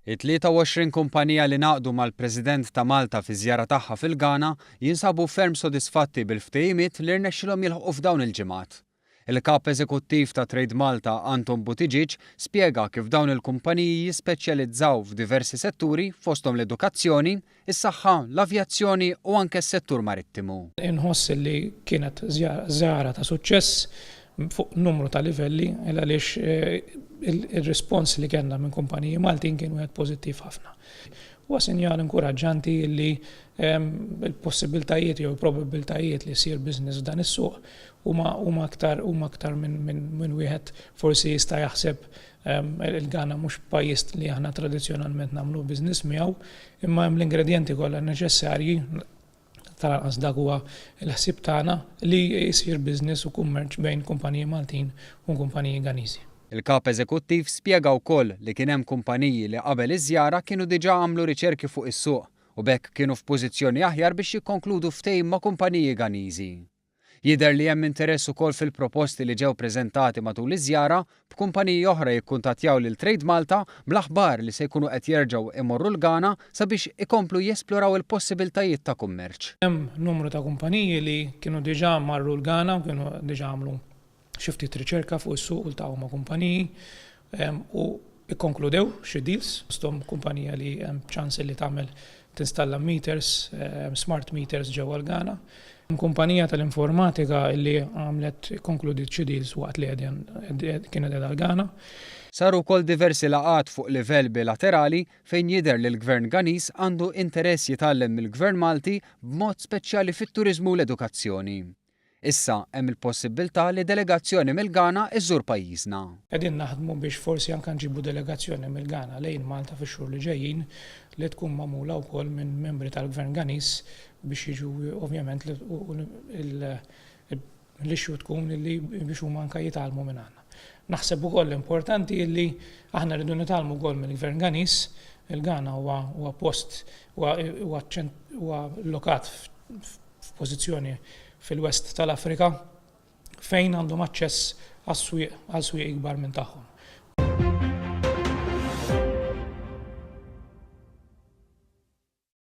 It-23 kumpanija li naqdu mal-President ta' Malta fi żjara tagħha fil-Ghana jinsabu ferm sodisfatti bil-ftehimiet li rnexxilhom jilħqu f'dawn il-ġimgħat. Il-kap eżekuttiv ta' Trade Malta Anton Buttigieg spjega kif dawn il-kumpaniji jispeċjalizzaw f'diversi setturi fosthom l-edukazzjoni, is-saħħa, l-avjazzjoni u anke s-settur marittimu. Inħoss li kienet żjara ta' suċċess fuq numru ta' livelli għaliex il-respons li kellna minn kumpaniji Maltin kien wieħed pożittiv ħafna. Huwa sinjal inkoraġġanti li il-possibiltajiet jew il-probabilitajiet li jsir business f'dan is-suq huma aktar minn wieħed forsi jista' jaħseb il-Ghana mhux pajjiż li aħna tradizzjonalment nagħmlu business miegħu, imma hemm l-ingredjenti kollha neċessarji tal-anqas dak huwa l-ħsieb tagħna li jsir business u kummerċ bejn kumpaniji Maltin u kumpaniji Ganiżi. Il-kap eżekuttiv spjega wkoll li kien hemm kumpaniji li qabel iż-żjara kienu diġà għamlu riċerki fuq is-suq u bekk kienu f'pożizzjoni aħjar biex jikkonkludu ftehim ma' kumpaniji Ganiżi. Jidher li hemm interess ukoll fil-proposti li ġew preżentati matul iż-żjara b'kumpaniji oħra jikkuntattjaw lil Trade Malta bl-aħbar li se jkunu qed jerġgħu imorru l-Ghana sabiex ikomplu jesploraw il-possibiltajiet ta' kummerċ. Hemm numru ta' kumpaniji li kienu diġà marru l-Ghana u kienu diġà għamlu xi ftit riċerka fuq is-suq u ltaqgħu ma' kumpaniji u ikkonkludew xi deals fosthom kumpanija li hemm ċans li tagħmel tinstalla meters, smart meters ġewwa l-Ghana. Kumpanija tal-informatika li għamlet konkludit xi deals waqt li kienet qiegħda l-Ghana. Saru wkoll diversi laqgħat fuq livell bilaterali fejn jidher li l-Gvern Ganiż għandu interess jitgħallem mill-Gvern Malti b'mod speċjali fit-turiżmu u l-edukazzjoni. Issa hemm il-possibilità li delegazzjoni mill-Ghana iżżur pajjiżna. Qegħdin naħdmu biex forsi anke nġibu delegazzjoni mill-Ghana lejn Malta fix-xhur li ġejjin li tkun magħmula wkoll minn membri tal-Gvern Ganiż biex jiġu ovvjament l-issue tkun li biex huma anke jitgħallmu minn għandna. Naħseb ukoll importanti li aħna rridu nitgħallmu wkoll mill-Gvern Ganiż. Il-Ghana huwa post huwa lokat f'pożizzjoni fil-west tal-Afrika fejn għandhom aċċess għal swieq ikbar minn tagħhom.